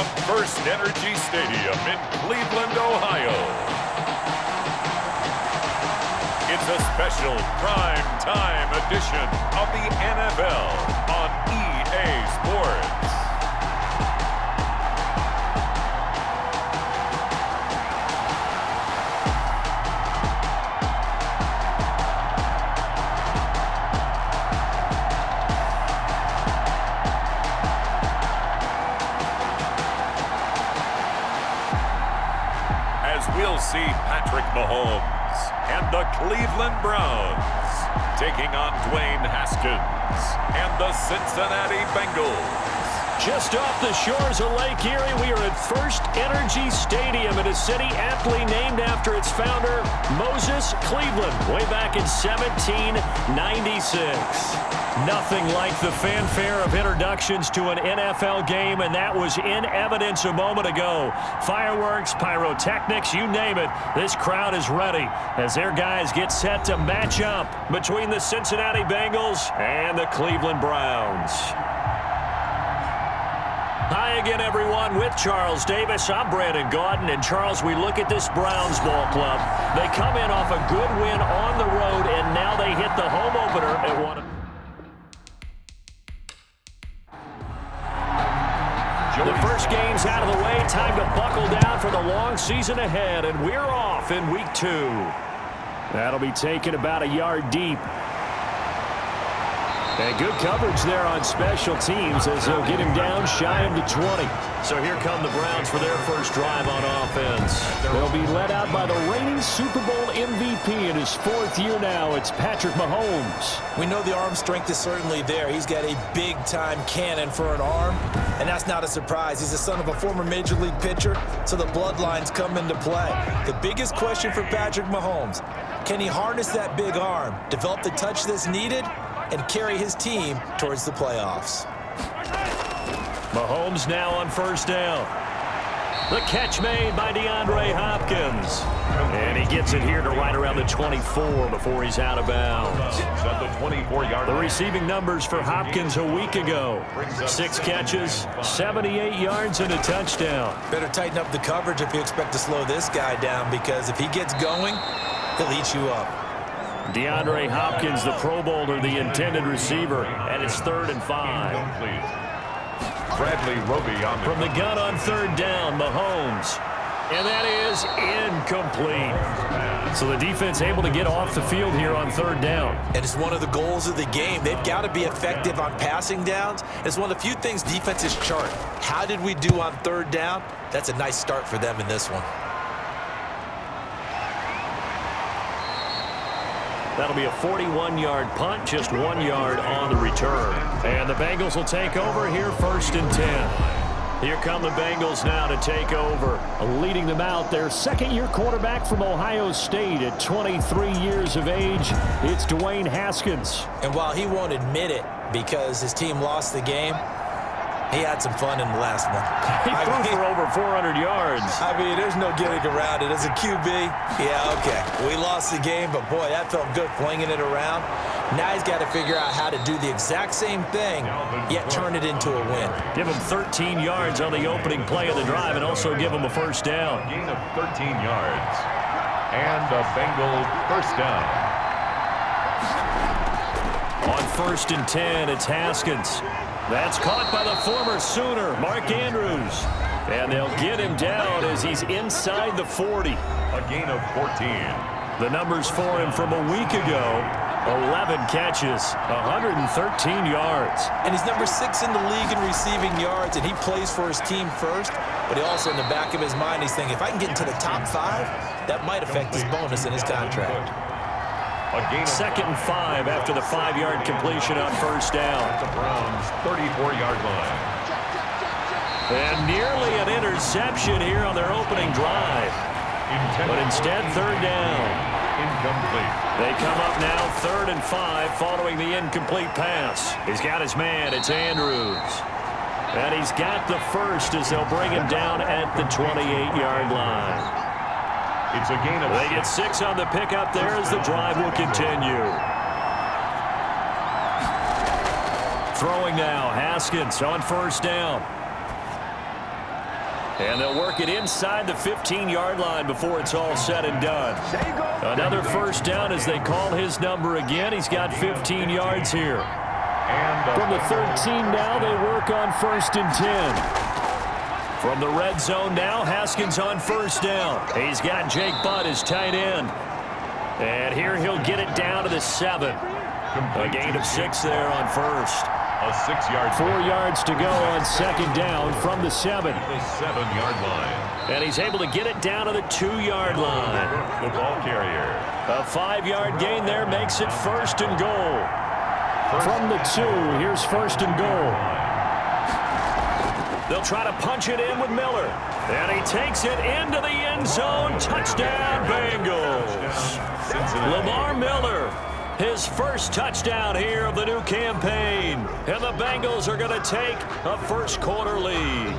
from First Energy Stadium in Cleveland, Ohio. It's a special prime-time edition of the NFL on EA Sports. We'll see Patrick Mahomes and the Cleveland Browns taking on Dwayne Haskins and the Cincinnati Bengals. Just off the shores of Lake Erie, we are at First Energy Stadium in a city aptly named after its founder, Moses Cleveland, way back in 1796. Nothing like the fanfare of introductions to an NFL game, and that was in evidence a moment ago. Fireworks, pyrotechnics, you name it. This crowd is ready as their guys get set to match up between the Cincinnati Bengals and the Cleveland Browns. Hi again, everyone. With Charles Davis, I'm Brandon Gaudin. And, Charles, we look at this Browns ball club. They come in off a good win on the road, and now they hit the home opener at one of the first game's out of the way. Time to buckle down for the long season ahead, and we're off in week 2. That'll be taken about a yard deep. And good coverage there on special teams as they'll get him down shy of the 20. So here come the Browns for their first drive on offense. They'll be led out by the reigning Super Bowl MVP in his 4th year now. It's Patrick Mahomes. We know the arm strength is certainly there. He's got a big-time cannon for an arm, and that's not a surprise. He's the son of a former Major League pitcher, so the bloodlines come into play. The biggest question for Patrick Mahomes, can he harness that big arm, develop the touch that's needed, and carry his team towards the playoffs? Mahomes now on first down. The catch made by DeAndre Hopkins. And he gets it here to right around the 24 before he's out of bounds. The receiving numbers for Hopkins a week ago. 6 catches, 78 yards, and a touchdown. Better tighten up the coverage if you expect to slow this guy down, because if he gets going, he'll eat you up. DeAndre Hopkins, the Pro Bowler, the intended receiver, and it's 3rd and 5. Bradley Roby on from the gun on 3rd down, Mahomes. And that is incomplete. So the defense able to get off the field here on 3rd down. And it's one of the goals of the game. They've got to be effective on passing downs. It's one of the few things defenses chart. How did we do on 3rd down? That's a nice start for them in this one. That'll be a 41-yard punt, just 1 yard on the return. And the Bengals will take over here 1st and 10. Here come the Bengals now to take over. Leading them out, their 2nd-year quarterback from Ohio State at 23 years of age. It's Dwayne Haskins. And while he won't admit it because his team lost the game, he had some fun in the last one. He threw for over 400 yards. I mean, there's no getting around it. As a QB, yeah, okay. We lost the game, but, boy, that felt good flinging it around. Now he's got to figure out how to do the exact same thing, yet turn it into a win. Give him 13 yards on the opening play of the drive and also give him a first down. Gain of 13 yards. And a Bengal first down. On 1st and 10, it's Haskins. That's caught by the former Sooner, Mark Andrews. And they'll get him down as he's inside the 40. A gain of 14. The numbers for him from a week ago, 11 catches, 113 yards. And he's number 6 in the league in receiving yards, and he plays for his team first. But he also, in the back of his mind, he's thinking, if I can get into the top 5, that might affect his bonus in his contract. 2nd and 5 after the 5-yard completion on first down. At the Browns' 34-yard line. And nearly an interception here on their opening drive. But instead, 3rd down. Incomplete. They come up now 3rd and 5 following the incomplete pass. He's got his man. It's Andrews. And he's got the first as they'll bring him down at the 28-yard line. It's a gain of They get 6 on the pickup there as the drive will continue. Throwing now, Haskins on first down. And they'll work it inside the 15-yard line before it's all said and done. Another first down as they call his number again. He's got 15 yards here. From the 13 now, they work on 1st and 10. From the red zone now, Haskins on first down. He's got Jake Butt as tight end. And here he'll get it down to the 7. A gain of 6 there on first. A 6-yard. 4 yards to go on second down from the 7. The 7-yard line. And he's able to get it down to the 2-yard line. The ball carrier. A 5-yard gain there makes it 1st and goal. From the 2, here's 1st and goal. They'll try to punch it in with Miller. And he takes it into the end zone. Touchdown, Bengals. Lamar Miller, his first touchdown here of the new campaign. And the Bengals are going to take a first-quarter lead.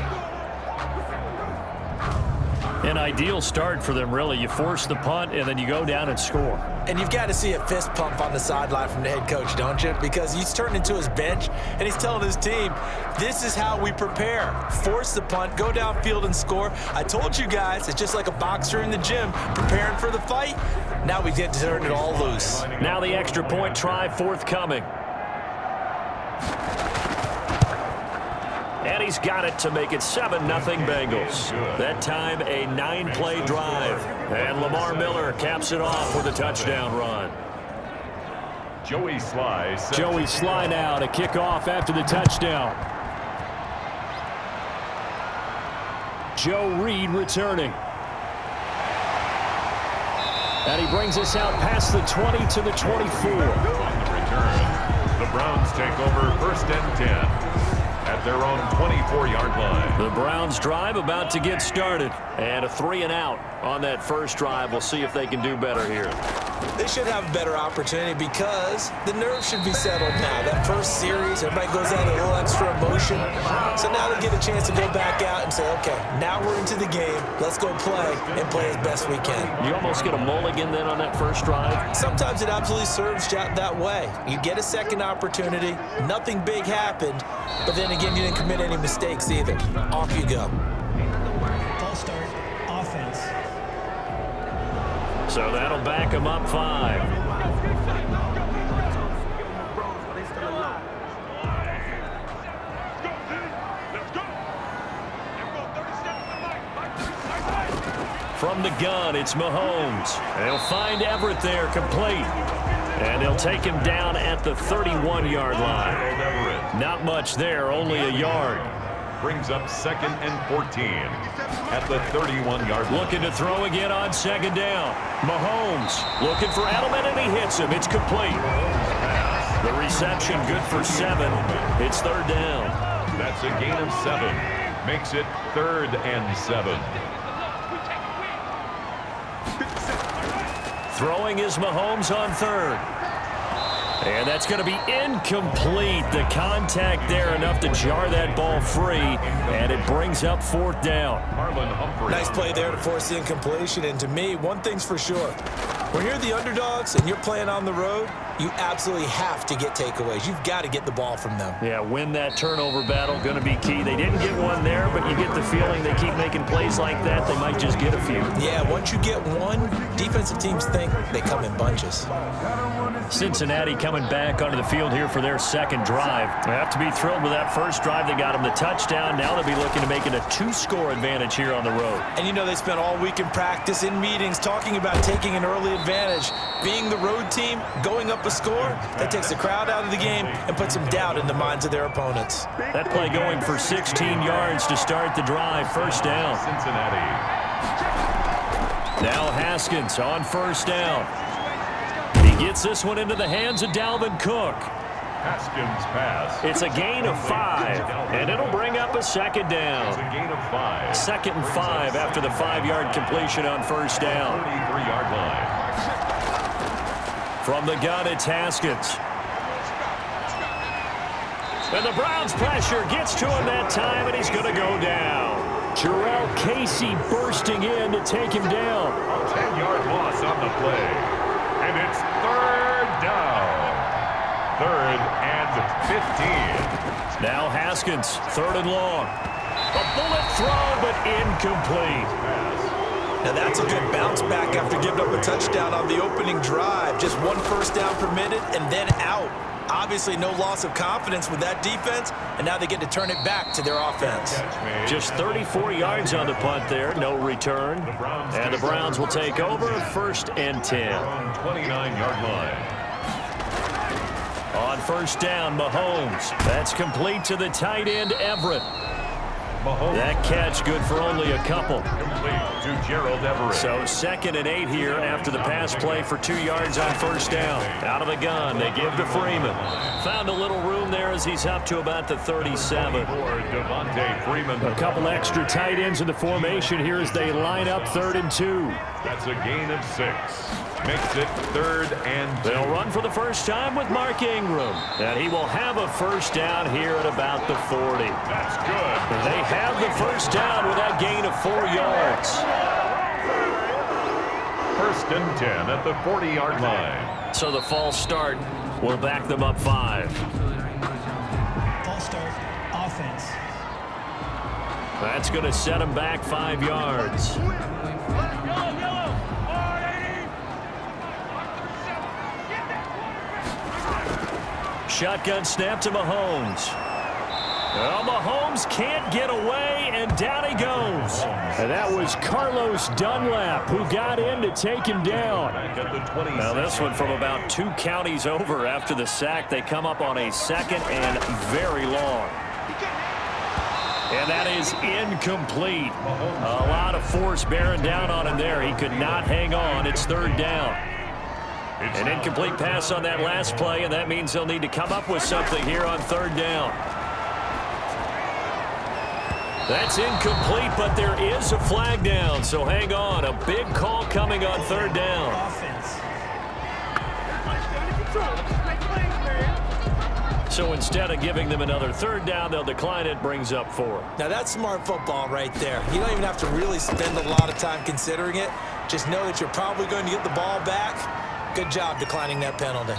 An ideal start for them, really. You force the punt, and then you go down and score. And you've got to see a fist pump on the sideline from the head coach, don't you? Because he's turned into his bench, and he's telling his team, this is how we prepare. Force the punt, go downfield and score. I told you guys, it's just like a boxer in the gym, preparing for the fight. Now we get to turn it all loose. Now the extra point try forthcoming. And he's got it to make it 7-0 Bengals. That time a 9-play drive. And Lamar Miller caps it off with a touchdown run. Joey Sly now to kick off after the touchdown. Joe Reed returning. And he brings us out past the 20 to the 24. On the return, the Browns take over 1st and 10. At their own 24-yard line. The Browns drive about to get started. And a 3-and-out on that first drive. We'll see if they can do better here. They should have a better opportunity because the nerves should be settled now. That first series, everybody goes out a little extra emotion. So now they get a chance to go back out and say, okay, now we're into the game. Let's go play and play as best we can. You almost get a mulligan then on that first drive? Sometimes it absolutely serves that way. You get a second opportunity. Nothing big happened. But then again, you didn't commit any mistakes either. Off you go. False start, offense. So that'll back him up 5. From the gun, it's Mahomes. They'll find Everett there, complete. And they'll take him down at the 31-yard line. Not much there, only a yard. Brings up 2nd and 14 at the 31-yard line. Looking to throw again on second down. Mahomes looking for Edelman, and he hits him. It's complete. The reception good for 7. It's 3rd down. That's a gain of 7. Makes it 3rd and 7. Throwing is Mahomes on 3rd. And that's going to be incomplete. The contact there enough to jar that ball free, and it brings up 4th down. Nice play there to force the incompletion. And to me, one thing's for sure. When you're the underdogs and you're playing on the road, you absolutely have to get takeaways. You've got to get the ball from them. Yeah, win that turnover battle, going to be key. They didn't get one there, but you get the feeling they keep making plays like that, they might just get a few. Yeah, once you get one, defensive teams think they come in bunches. Cincinnati coming back onto the field here for their second drive. They have to be thrilled with that first drive. They got them the touchdown. Now they'll be looking to make it a 2-score advantage here on the road. And you know they spent all week in practice, in meetings, talking about taking an early advantage. Being the road team, going up a score, that takes the crowd out of the game and puts some doubt in the minds of their opponents. That play going for 16 yards to start the drive. First down. Cincinnati. Now Haskins on first down. He gets this one into the hands of Dalvin Cook. Haskins pass. It's a gain of 5, and it'll bring up a second down. It's a gain of 5. 2nd and 5 after the 5-yard completion on first down. 33-yard line. From the gun, it's Haskins. And the Browns pressure gets to him that time, and he's going to go down. Jarrell Casey bursting in to take him down. 10-yard loss on the play. And it's 3rd down. 3rd and 15. Now Haskins, 3rd and long. A bullet throw, but incomplete. Now that's a good bounce back after giving up a touchdown on the opening drive. Just one first down permitted and then out. Obviously no loss of confidence with that defense, and now they get to turn it back to their offense. Just 34 yards on the punt there, no return. And the Browns will take over, 1st and 10. 29-yard line. On first down, Mahomes. That's complete to the tight end, Everett. That catch good for only a couple. Complete to Gerald Everett. So 2nd and 8 here after the pass play for 2 yards on first down. Out of the gun, they give to Freeman. Found a little room there as he's up to about the 37. A couple extra tight ends in the formation here as they line up 3rd and 2. That's a gain of 6. Makes it 3rd and 2. They'll run for the first time with Mark Ingram. And he will have a first down here at about the 40. That's good. They have the first down with that gain of 4 yards. 1st and 10 at the 40-yard line. So the false start will back them up 5. False start, offense. That's going to set them back 5 yards. Shotgun snap to Mahomes. Well, Mahomes can't get away, and down he goes. And that was Carlos Dunlap who got in to take him down. Now this one from about 2 counties over after the sack. They come up on a 2nd and very long. And that is incomplete. A lot of force bearing down on him there. He could not hang on. It's 3rd down. An incomplete pass on that last play, and that means they'll need to come up with something here on 3rd down. That's incomplete, but there is a flag down, so hang on. A big call coming on 3rd down. Offense. So instead of giving them another third down, they'll decline it, brings up 4. Now that's smart football right there. You don't even have to really spend a lot of time considering it. Just know that you're probably going to get the ball back. Good job declining that penalty.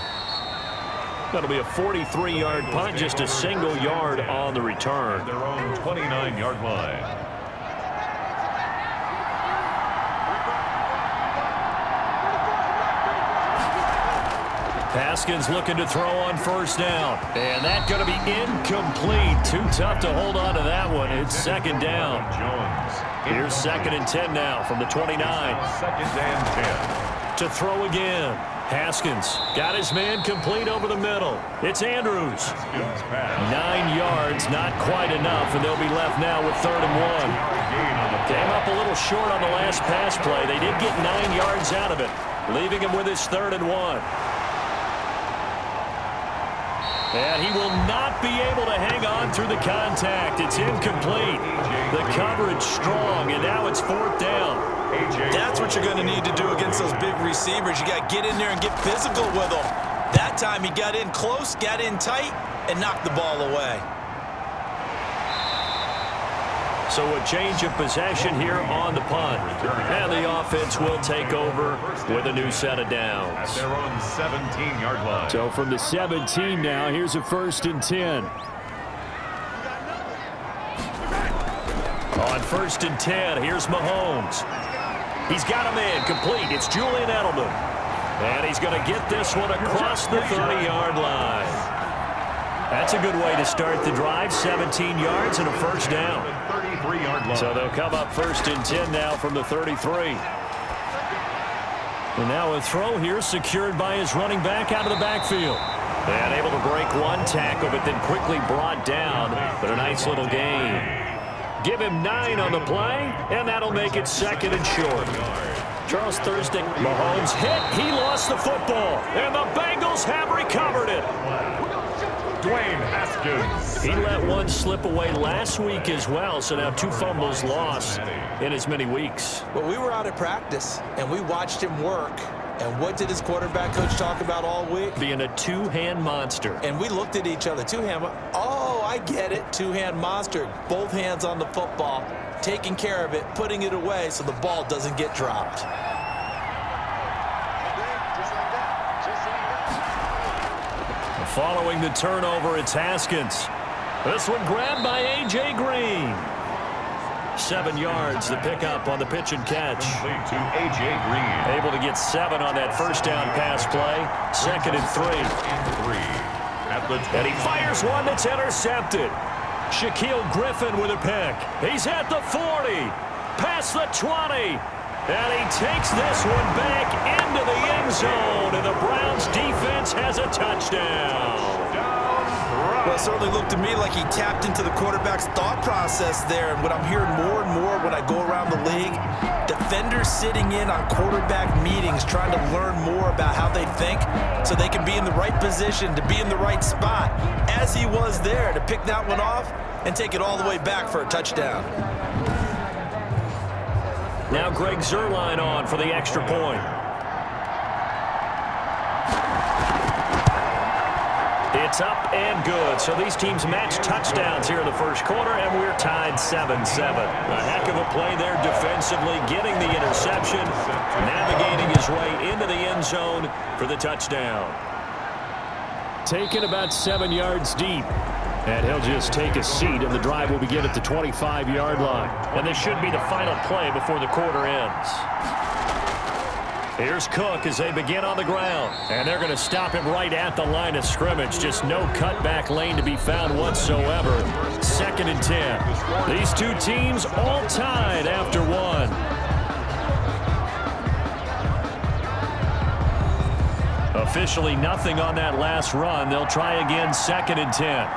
That'll be a 43-yard punt, just a single yard on the return. Their own 29-yard line. Haskins looking to throw on first down. And that's going to be incomplete. Too tough to hold on to that one. It's second down. Here's 2nd and 10 now from the 29. 2nd and 10. To throw again. Haskins got his man complete over the middle. It's Andrews. 9 yards, not quite enough, and they'll be left now with 3rd and 1. Came up a little short on the last pass play. They did get 9 yards out of it, leaving him with his 3rd and 1. And he will not be able to hang on through the contact. It's incomplete. The coverage strong, and now it's 4th down. That's what you're going to need to do against those big receivers. You got to get in there and get physical with them. That time he got in close, got in tight, and knocked the ball away. So a change of possession here on the punt. And the offense will take over with a new set of downs. At their own 17-yard line. So from the 17 now, here's a 1st and 10. On 1st and 10, here's Mahomes. He's got a man complete. It's Julian Edelman. And he's going to get this one across the 30-yard line. That's a good way to start the drive. 17 yards and a first down. 33-yard line. So they'll come up 1st and 10 now from the 33. And now a throw here secured by his running back out of the backfield. And able to break one tackle, but then quickly brought down. But a nice little gain. Give him 9 on the play, and that'll make it 2nd and short. Charles Thursday, Mahomes hit. He lost the football, and the Bengals have recovered it. Dwayne Haskins. He let one slip away last week as well, so now 2 fumbles lost in as many weeks. Well, we were out at practice, and we watched him work. And what did his quarterback coach talk about all week? Being a 2-hand monster. And we looked at each other. 2-hand. Oh, I get it. 2-hand monster. Both hands on the football, taking care of it, putting it away so the ball doesn't get dropped. Following the turnover, it's Haskins. This one grabbed by A.J. Green. 7 yards, the pickup on the pitch and catch. To A.J. Green. Able to get 7 on that first down pass play. 2nd and 3. And he fires one that's intercepted. Shaquille Griffin with a pick. He's at the 40. Past the 20. And he takes this one back into the end zone. And the Browns defense has a touchdown. Well, it certainly looked to me like he tapped into the quarterback's thought process there. And what I'm hearing more and more when I go around the league, defenders sitting in on quarterback meetings trying to learn more about how they think so they can be in the right position, to be in the right spot, as he was there, to pick that one off and take it all the way back for a touchdown. Now Greg Zuerlein on for the extra point. It's up and good. So these teams match touchdowns here in the first quarter, and we're tied 7-7. A heck of a play there defensively, getting the interception, navigating his way into the end zone for the touchdown. Taken about 7 yards deep. And he'll just take a seat, and the drive will begin at the 25-yard line. And this should be the final play before the quarter ends. Here's Cook as they begin on the ground. And they're going to stop him right at the line of scrimmage. Just no cutback lane to be found whatsoever. 2nd and 10. These two teams all tied after one. Officially nothing on that last run. They'll try again 2nd and 10.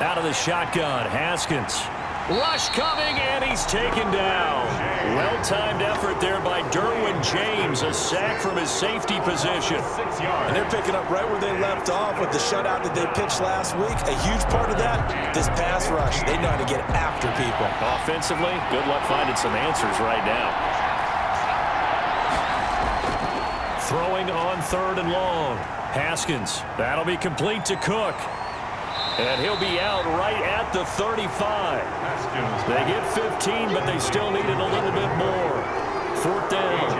Out of the shotgun, Haskins. Rush coming, and he's taken down. Well-timed effort there by Derwin James. A sack from his safety position. And they're picking up right where they left off with the shutout that they pitched last week. A huge part of that, this pass rush. They know how to get after people. Offensively, good luck finding some answers right now. Throwing on 3rd and long. Haskins. That'll be complete to Cook. And he'll be out right at the 35. They get 15, but they still need it a little bit more. 4th down.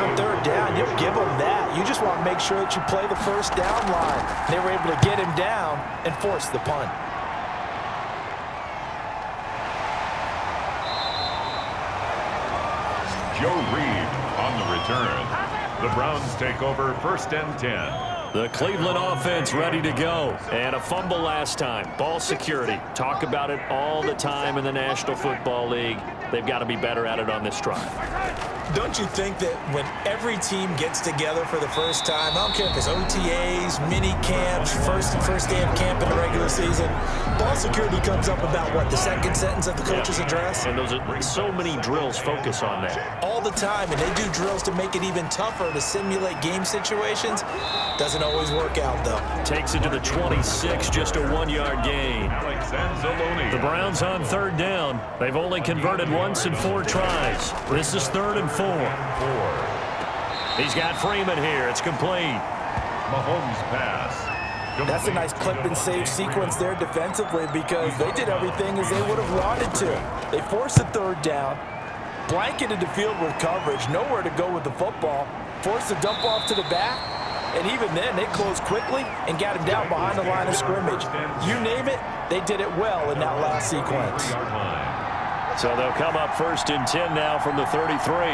On 3rd down, you'll give them that. You just want to make sure that you play the first down line. They were able to get him down and force the punt. Joe Reed on the return. The Browns take over 1st and 10. The Cleveland offense ready to go. And a fumble last time. Ball security. Talk about it all the time in the National Football League. They've got to be better at it on this drive. Don't you think that when every team gets together for the first time, I don't care if it's OTAs, mini camps, first day of camp in the regular season, ball security comes up about, what, the 2nd sentence of the coach's address? And those are so many drills focus on that. All the time, and they do drills to make it even tougher to simulate game situations. Doesn't always work out, though. Takes it to the 26, just a 1-yard gain. The Browns on 3rd down. They've only converted once in 4 tries. This is 3rd and 4. He's got Freeman here. It's complete. Mahomes pass. That's a nice clip and save sequence there defensively because they did everything as they would have wanted to. They forced the 3rd down, blanketed the field with coverage, nowhere to go with the football, forced the dump off to the back, and even then they closed quickly and got him down behind the line of scrimmage. You name it, they did it well in that last sequence. So they'll come up 1st and 10 now from the 33.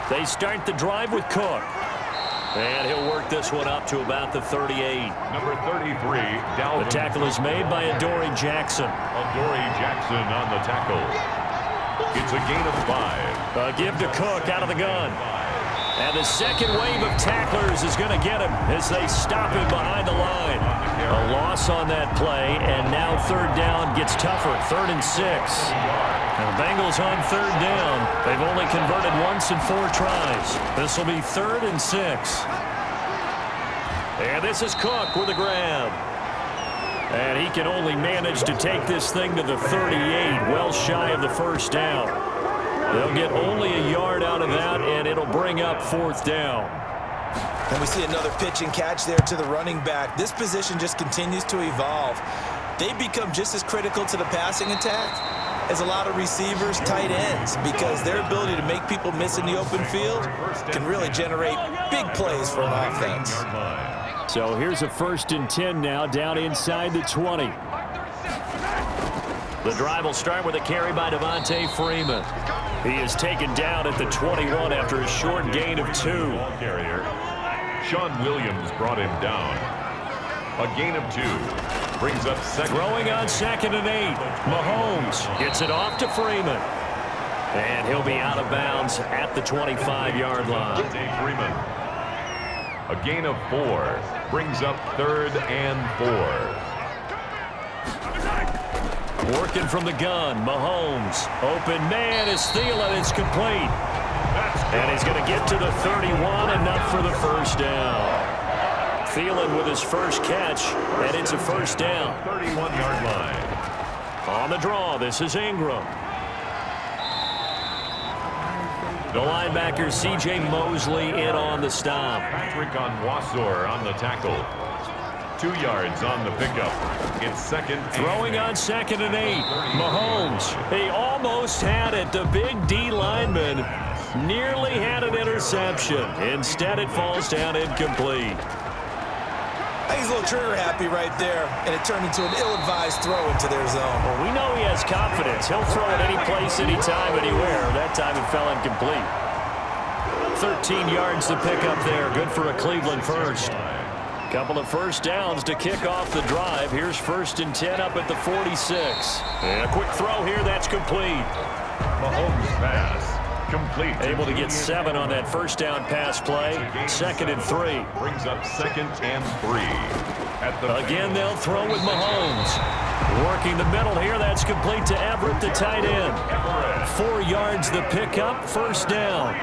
They start the drive with Cook. And he'll work this one up to about the 38. Number 33, Dalvin. The tackle is made by Adoree Jackson. Adoree Jackson on the tackle. It's a gain of 5. A give to Cook out of the gun. And the second wave of tacklers is going to get him as they stop him behind the line. A loss on that play, and now 3rd down gets tougher. 3rd and 6. Now the Bengals on 3rd down. They've only converted once in 4 tries. This will be 3rd and 6. And this is Cook with a grab. And he can only manage to take this thing to the 38, well shy of the 1st down. They'll get only a yard out of that, and it'll bring up 4th down. And we see another pitch and catch there to the running back. This position just continues to evolve. They become just as critical to the passing attack as a lot of receivers, tight ends, because their ability to make people miss in the open field can really generate big plays for an offense. So here's a 1st and 10 now, down inside the 20. The drive will start with a carry by Devontae Freeman. He is taken down at the 21 after a short gain of 2. Ball carrier. Sean Williams brought him down. A gain of 2. Brings up second. Throwing on 2nd and 8. Mahomes gets it off to Freeman. And he'll be out of bounds at the 25-yard line. Freeman. A gain of 4. Brings up 3rd and 4. Working from the gun, Mahomes. Open man is Thielen. It's complete. And he's going to get to the 31, enough for the first down. Thielen with his first catch, and it's a first down. 31-yard line. On the draw, this is Ingram. The linebacker, C.J. Mosley, in on the stop. Patrick Onwuasor on the tackle. 2 yards on the pickup. It's second. Throwing on 2nd and 8. Mahomes. He almost had it. The big D lineman nearly had an interception. Instead, it falls down incomplete. He's a little trigger happy right there, and it turned into an ill-advised throw into their zone. Well, we know he has confidence. He'll throw it any place, anytime, anywhere. That time it fell incomplete. 13 yards to pick up there. Good for a Cleveland first. Couple of first downs to kick off the drive. Here's 1st and 10 up at the 46. And a quick throw here. That's complete. Mahomes pass. Complete. Able to get 7 on that first down pass play. 2nd and 3. Brings up 2nd and 3. Again, they'll throw with Mahomes. Working the middle here. That's complete to Everett, the tight end. 4 yards the pickup. First down.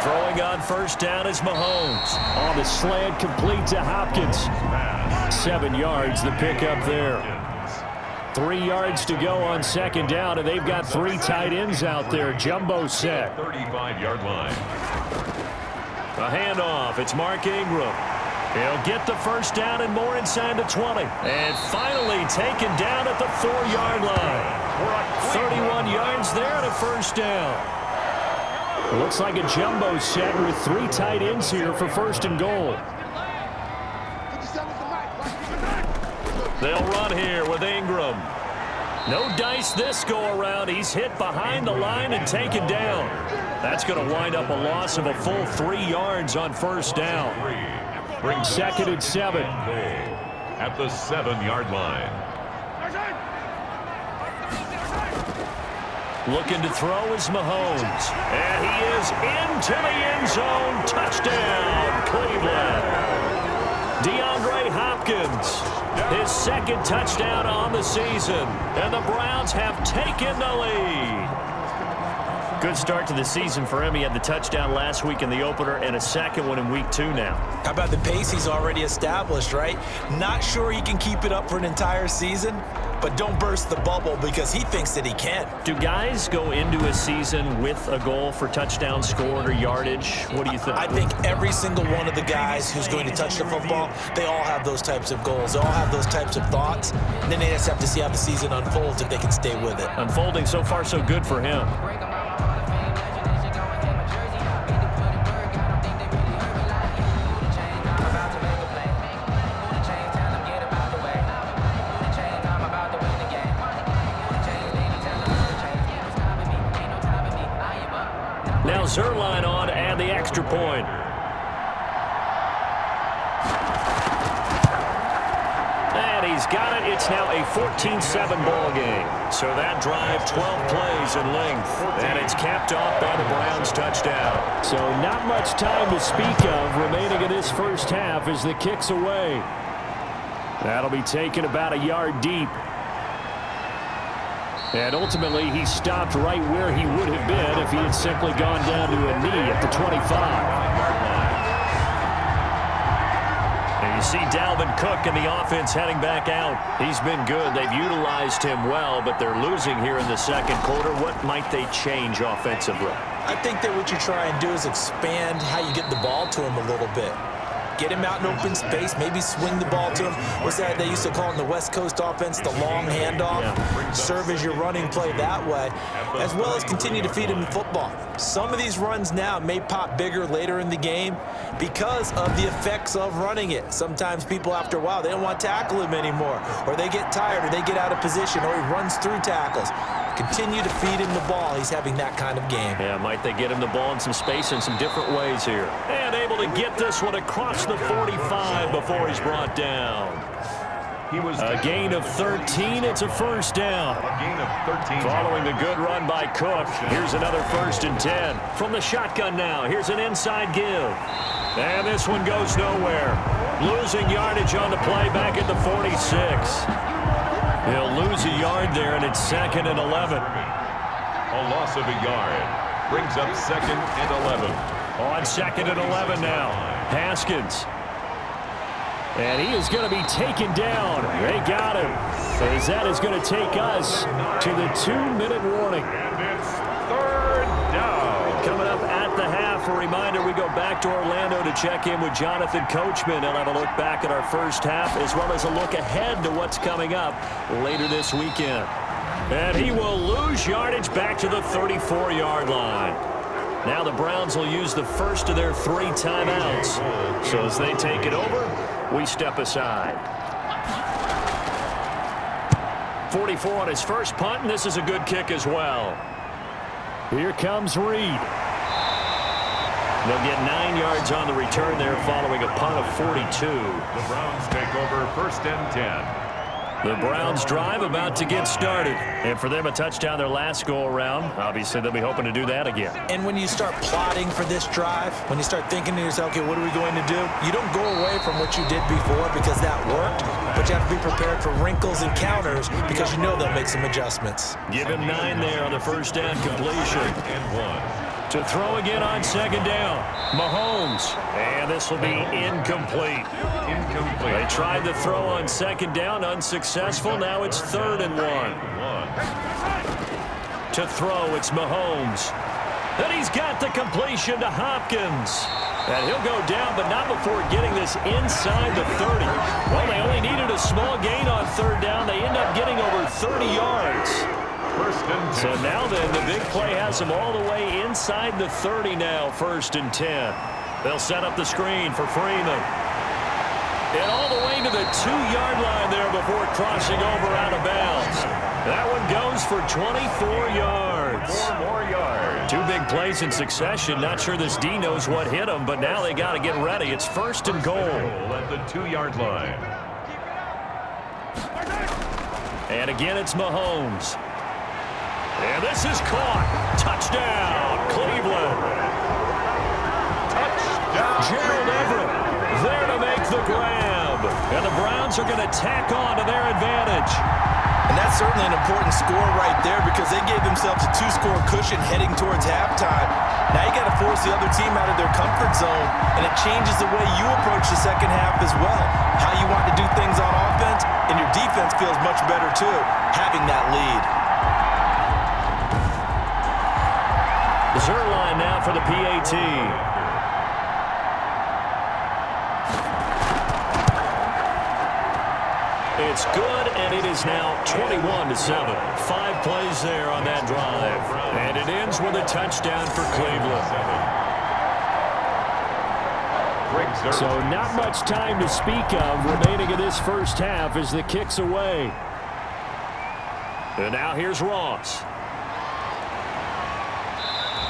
Throwing on first down is Mahomes. On the slant, complete to Hopkins. 7 yards the pickup there. 3 yards to go on 2nd down, and they've got 3 tight ends out there. Jumbo set. 35-yard line. A handoff. It's Mark Ingram. He'll get the first down and more inside the 20. And finally taken down at the 4-yard line. 31 yards there and a first down. Looks like a jumbo set with 3 tight ends here for 1st and goal. They'll run here with Ingram. No dice this go-around. He's hit behind the line and taken down. That's going to wind up a loss of a full 3 yards on first down. 2nd and 7. At the 7-yard line. Looking to throw is Mahomes. And he is into the end zone. Touchdown, Cleveland. DeAndre Hopkins. His 2nd touchdown on the season. And the Browns have taken the lead. Good start to the season for him. He had the touchdown last week in the opener and a 2nd one in week 2 now. How about the pace he's already established, right? Not sure he can keep it up for an entire season, but don't burst the bubble because he thinks that he can. Do guys go into a season with a goal for touchdown scored or yardage? What do you think? I think every single one of the guys who's going to touch the football, they all have those types of goals. They all have those types of thoughts. And then they just have to see how the season unfolds if they can stay with it. Unfolding so far so good for him. Now Zerline on to add the extra point. And he's got it. It's now a 14-7 ball game. So that drive, 12 plays in length. And it's capped off by the Browns touchdown. So not much time to speak of remaining in this first half as the kick's away. That'll be taken about a yard deep. And ultimately, he stopped right where he would have been if he had simply gone down to a knee at the 25. And you see Dalvin Cook and the offense heading back out. He's been good. They've utilized him well, but they're losing here in the 2nd quarter. What might they change offensively? I think that what you try and do is expand how you get the ball to him a little bit. Get him out in open space, maybe swing the ball to him. What's that they used to call in the West Coast offense, the long handoff? Serve as your running play that way, as well as continue to feed him the football. Some of these runs now may pop bigger later in the game because of the effects of running it. Sometimes people, after a while, they don't want to tackle him anymore, or they get tired, or they get out of position, or he runs through tackles. Continue to feed him the ball. He's having that kind of game. Yeah, might they get him the ball in some space in some different ways here. And able to get this one across the 45 before he's brought down. A gain of 13. It's a first down. A gain of 13. Following the good run by Cook, here's another 1st and 10. From the shotgun now, here's an inside give. And this one goes nowhere. Losing yardage on the play back at the 46. He'll lose a yard there, and it's 2nd and 11. A loss of a yard brings up 2nd and 11. On 2nd and 11 now. Haskins. And he is going to be taken down. They got him. As that is going to take us to the 2-minute warning. And it's 3rd down. Coming up at the half, a reminder, we go back to Orlando to check in with Jonathan Coachman. He'll have a look back at our first half, as well as a look ahead to what's coming up later this weekend. And he will lose yardage back to the 34-yard line. Now the Browns will use the first of their 3 timeouts. So as they take it over, we step aside. 44 on his first punt, and this is a good kick as well. Here comes Reed. They'll get 9 yards on the return there following a punt of 42. The Browns take over 1st and 10. The Browns drive about to get started. And for them, a touchdown their last go-around. Obviously, they'll be hoping to do that again. And when you start plotting for this drive, when you start thinking to yourself, okay, what are we going to do? You don't go away from what you did before because that worked, but you have to be prepared for wrinkles and counters because you know they'll make some adjustments. Give him 9 there on the first down completion. And 1. To throw again on 2nd down. Mahomes. And this will be incomplete. They tried to throw on 2nd down, unsuccessful. Now it's 3rd and 1. To throw, it's Mahomes. And he's got the completion to Hopkins. And he'll go down, but not before getting this inside the 30. Well, they only needed a small gain on 3rd down. They end up getting over 30 yards. 1st and 10. So now then, the big play has them all the way inside the 30 now, 1st and 10. They'll set up the screen for Freeman. And all the way to the 2-yard line there before crossing over out of bounds. That one goes for 24 yards. 4 more yards. 2 big plays in succession. Not sure this D knows what hit him, but now they got to get ready. It's 1st and goal. At the 2-yard line. And again, it's Mahomes. And this is caught. Touchdown, Cleveland. Touchdown. Gerald Everett there to make the grab. And the Browns are going to tack on to their advantage. And that's certainly an important score right there because they gave themselves a 2-score cushion heading towards halftime. Now you got to force the other team out of their comfort zone, and it changes the way you approach the second half as well. How you want to do things on offense, and your defense feels much better too, having that lead. Zerline now for the PAT. It's good, and it is now 21-7. 5 plays there on that drive. And it ends with a touchdown for Cleveland. So not much time to speak of remaining in this first half as the kick's away. And now here's Ross.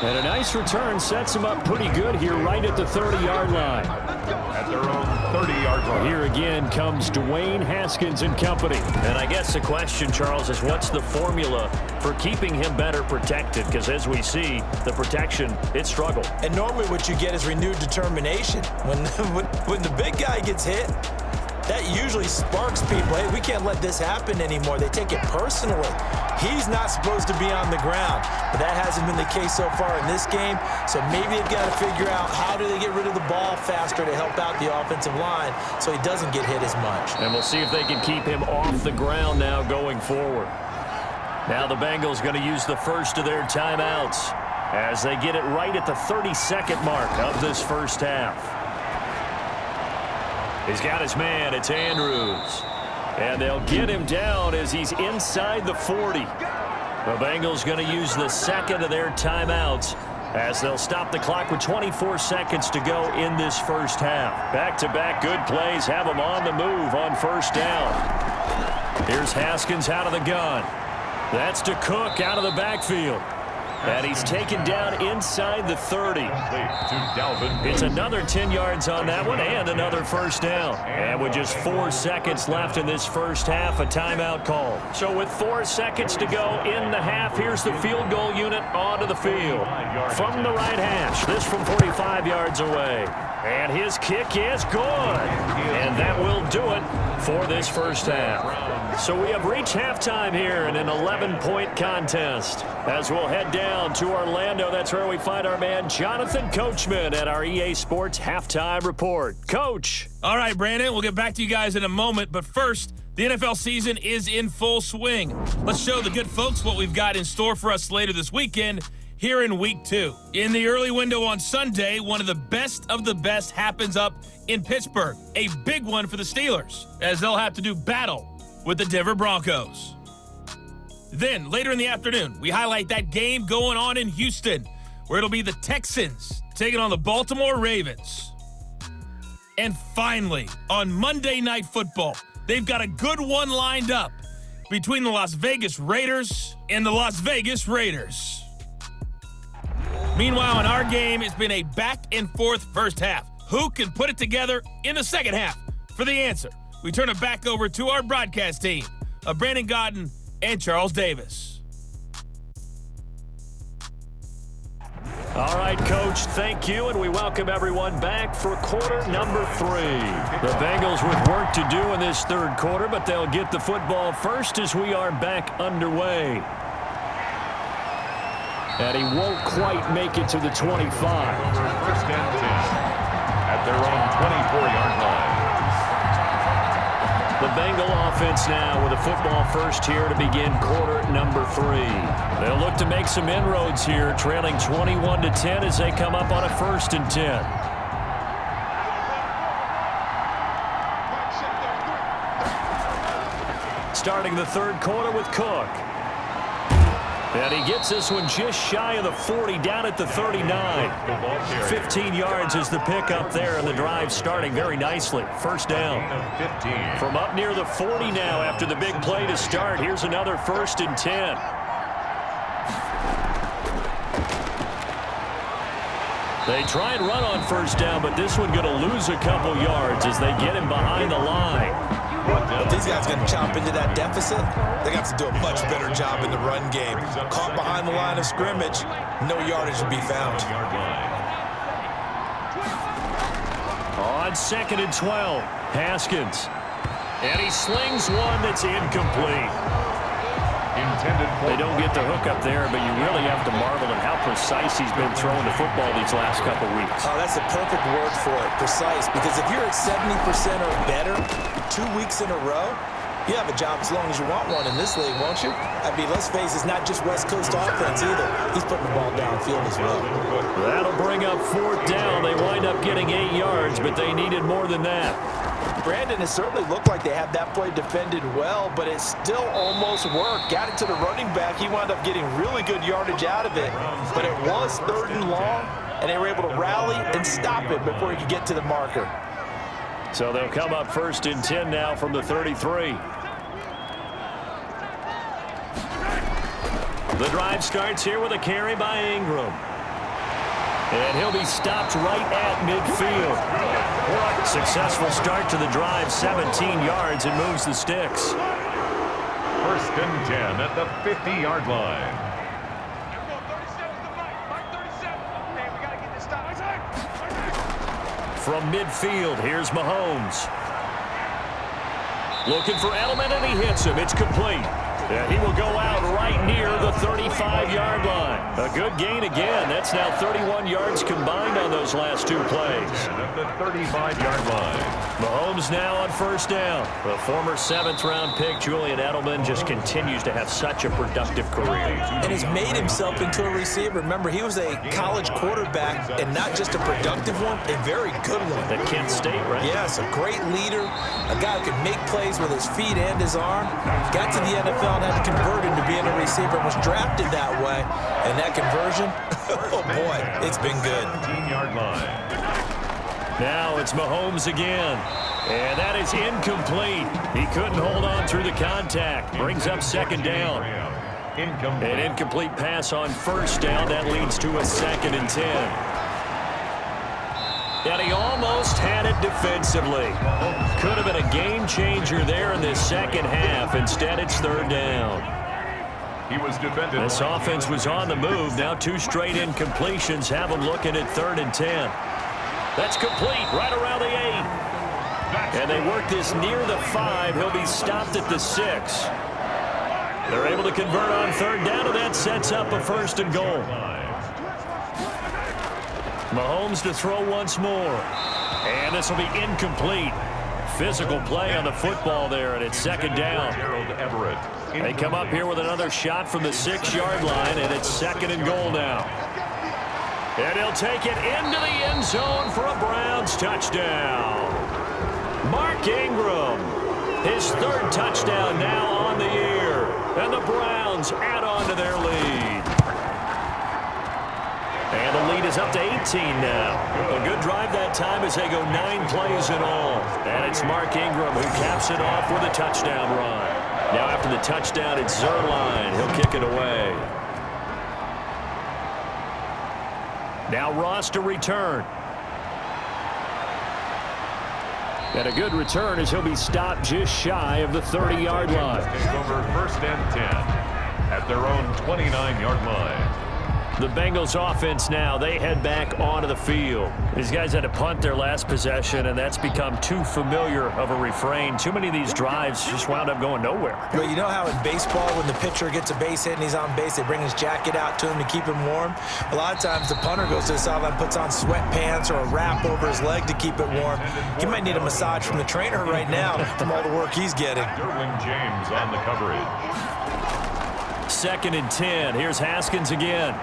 And a nice return sets him up pretty good here right at the 30-yard line. At their own 30-yard line. Here again comes Dwayne Haskins and company. And I guess the question, Charles, is what's the formula for keeping him better protected? Because as we see, the protection, it struggled. And normally what you get is renewed determination. When the big guy gets hit, that usually sparks people. Hey, we can't let this happen anymore. They take it personally. He's not supposed to be on the ground, but that hasn't been the case so far in this game. So maybe they've got to figure out how do they get rid of the ball faster to help out the offensive line so he doesn't get hit as much. And we'll see if they can keep him off the ground now going forward. Now the Bengals going to use the first of their timeouts as they get it right at the 32nd mark of this first half. He's got his man. It's Andrews. And they'll get him down as he's inside the 40. The Bengals going to use the second of their timeouts as they'll stop the clock with 24 seconds to go in this first half. Back-to-back good plays have them on the move on first down. Here's Haskins out of the gun. That's to Cook out of the backfield. And he's taken down inside the 30. It's another 10 yards on that one and another first down. And with just 4 seconds left in this first half, a timeout call. So with 4 seconds to go in the half, here's the field goal unit onto the field. From the right hash, this from 45 yards away. And his kick is good. And that will do it for this first half. So we have reached halftime here in an 11-point contest. As we'll head down to Orlando, that's where we find our man Jonathan Coachman at our EA Sports Halftime Report. Coach. All right, Brandon, we'll get back to you guys in a moment. But first, the NFL season is in full swing. Let's show the good folks what we've got in store for us later this weekend here in Week 2. In the early window on Sunday, one of the best happens up in Pittsburgh. A big one for the Steelers, as they'll have to do battle with the Denver Broncos. Then, later in the afternoon, we highlight that game going on in Houston, where it'll be the Texans taking on the Baltimore Ravens. And finally, on Monday Night Football, they've got a good one lined up between the Las Vegas Raiders and the Las Vegas Raiders. Meanwhile, in our game, it's been a back-and-forth first half. Who can put it together in the second half? For the answer, we turn it back over to our broadcast team of Brandon Godden and Charles Davis. All right, Coach, thank you, and we welcome everyone back for quarter number 3. The Bengals with work to do in this third quarter, but they'll get the football first as we are back underway. And he won't quite make it to the 25. First and 10 at their own 24-yard line. The Bengal offense now with a football first here to begin quarter number 3. They'll look to make some inroads here, trailing 21-10 as they come up on a 1st and 10. Starting the third quarter with Cook. And he gets this one just shy of the 40, down at the 39. 15 yards is the pickup there, and the drive starting very nicely. First down. From up near the 40 now after the big play to start. Here's another 1st and 10. They try and run on first down, but this one going to lose a couple yards as they get him behind the line. If these guys are going to chop into that deficit, they have to do a much better job in the run game. Caught behind the line of scrimmage, no yardage to be found. On 2nd and 12, Haskins. And he slings one that's incomplete. They don't get the hook up there, but you really have to marvel at how precise he's been throwing the football these last couple weeks. Oh, that's a perfect word for it, precise, because if you're at 70% or better 2 weeks in a row, you have a job as long as you want one in this league, won't you? I mean, let's face it, it's not just West Coast offense either. He's putting the ball downfield as well. That'll bring up 4th down. They wind up getting 8 yards, but they needed more than that. Brandon, it certainly looked like they had that play defended well, but it still almost worked. Got it to the running back. He wound up getting really good yardage out of it, but it was 3rd and long, and they were able to rally and stop it before he could get to the marker. So they'll come up 1st and 10 now from the 33. The drive starts here with a carry by Ingram. And he'll be stopped right at midfield. Successful start to the drive, 17 yards, and moves the sticks. 1st and 10 at the 50-yard line. From midfield, here's Mahomes. Looking for Edelman, and he hits him. It's complete. And he will go out right near the 35-yard line. A good gain again. That's now 31 yards combined on those last two plays. At the 35-yard line. Mahomes now on first down. The former 7th-round pick, Julian Edelman, just continues to have such a productive career. And has made himself into a receiver. Remember, he was a college quarterback, and not just a productive one, a very good one. At Kent State, right? Yes, a great leader, a guy who could make plays with his feet and his arm. Got to the NFL and had to convert into being a receiver and was drafted that way. And that conversion, oh boy, it's been good. 15-yard line. Now it's Mahomes again. And that is incomplete. He couldn't hold on through the contact. Brings up second down. An incomplete pass on first down. That leads to a 2nd and 10. And he almost had it defensively. Could have been a game changer there in this second half. Instead, it's 3rd down. He was defended. This offense was on the move. Now 2 straight incompletions have them looking at 3rd and 10. That's complete right around the 8. And they work this near the 5. He'll be stopped at the 6. They're able to convert on 3rd down, and that sets up a 1st and goal. Mahomes to throw once more. And this will be incomplete. Physical play on the football there, and it's 2nd down. They come up here with another shot from the 6-yard line, and it's 2nd and goal now. And he'll take it into the end zone for a Browns touchdown. Mark Ingram, his 3rd touchdown now on the year. And the Browns add on to their lead. And the lead is up to 18 now. A good drive that time as they go 9 plays in all. And it's Mark Ingram who caps it off with a touchdown run. Now after the touchdown, it's Zerline. He'll kick it away. Now Ross to return. And a good return as he'll be stopped just shy of the 30-yard line. Take over 1st and 10 at their own 29-yard line. The Bengals offense now, they head back onto the field. These guys had to punt their last possession, and that's become too familiar of a refrain. Too many of these drives just wound up going nowhere. But you know how in baseball, when the pitcher gets a base hit and he's on base, they bring his jacket out to him to keep him warm? A lot of times the punter goes to the sideline, puts on sweatpants or a wrap over his leg to keep it warm. He might need a massage from the trainer right now from all the work he's getting. Derwin James on the coverage. 2nd and 10. Here's Haskins again.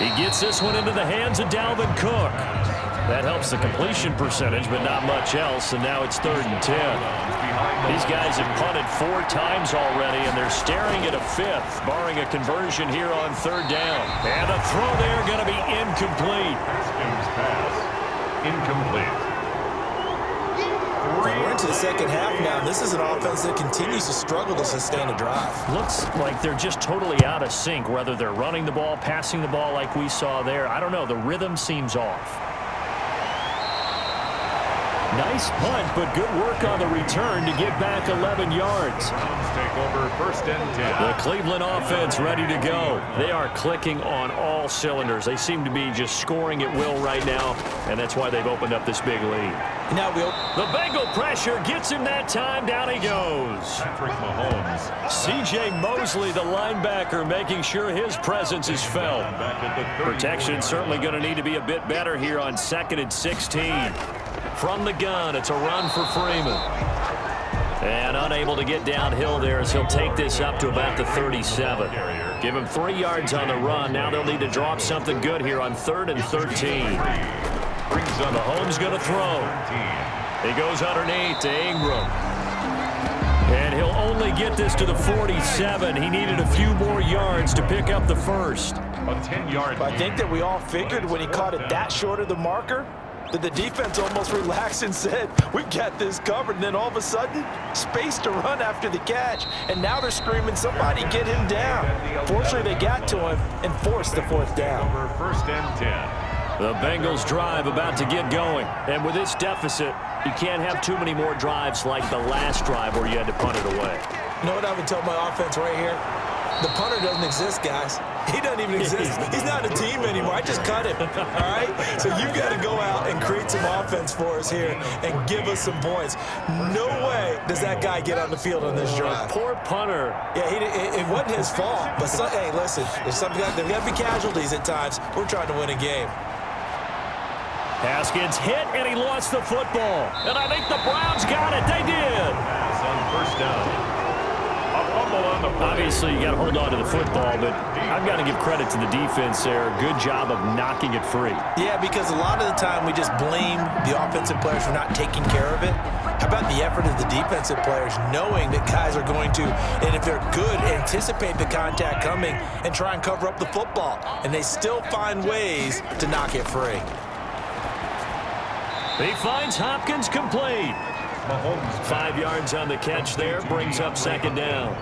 He gets this one into the hands of Dalvin Cook. That helps the completion percentage, but not much else, and now it's 3rd and 10. These guys have punted 4 times already, and they're staring at a 5th, barring a conversion here on 3rd down. And the throw there going to be incomplete. Haskins pass. Incomplete. We're into the second half now, and this is an offense that continues to struggle to sustain a drive. Looks like they're just totally out of sync, whether they're running the ball, passing the ball like we saw there. I don't know. The rhythm seems off. Nice punt, but good work on the return to get back 11 yards. Take over 1st and 10. The Cleveland offense ready to go. They are clicking on all cylinders. They seem to be just scoring at will right now, and that's why they've opened up this big lead. Now the Bengal pressure gets him that time. Down he goes. Patrick Mahomes. C.J. Mosley, the linebacker, making sure his presence is felt. Protection certainly going to need to be a bit better here on 2nd and 16. From the gun, it's a run for Freeman. And unable to get downhill there as he'll take this up to about the 37. Give him 3 yards on the run. Now they'll need to draw up something good here on 3rd and 13. Mahomes going to throw. He goes underneath to Ingram. And he'll only get this to the 47. He needed a few more yards to pick up the 1st. A 10-yard. I think that we all figured when he caught it that short of the marker, that the defense almost relaxed and said, we've got this covered. And then all of a sudden, space to run after the catch. And now they're screaming, somebody get him down. Fortunately, they got to him and forced the 4th down. Over 1st and 10. The Bengals drive about to get going. And with this deficit, you can't have too many more drives like the last drive where you had to punt it away. You know what I would tell my offense right here? The punter doesn't exist, guys. He doesn't even exist. He's not a team anymore. I I just cut him, all right? So you got to go out and create some offense for us here and give us some points. No way does that guy get on the field on this drive. Poor punter. Yeah, it wasn't his fault. But, hey, listen, there's got to be casualties at times. We're trying to win a game. Haskins hit, and he lost the football. And I think the Browns got it. They did. Pass on first down. A fumble on the play. Obviously, you got to hold on to the football, but I've got to give credit to the defense there. Good job of knocking it free. Yeah, because a lot of the time we just blame the offensive players for not taking care of it. How about the effort of the defensive players knowing that guys are going to, and if they're good, anticipate the contact coming and try and cover up the football. And they still find ways to knock it free. He finds Hopkins complete. 5 yards on the catch there, brings up second down.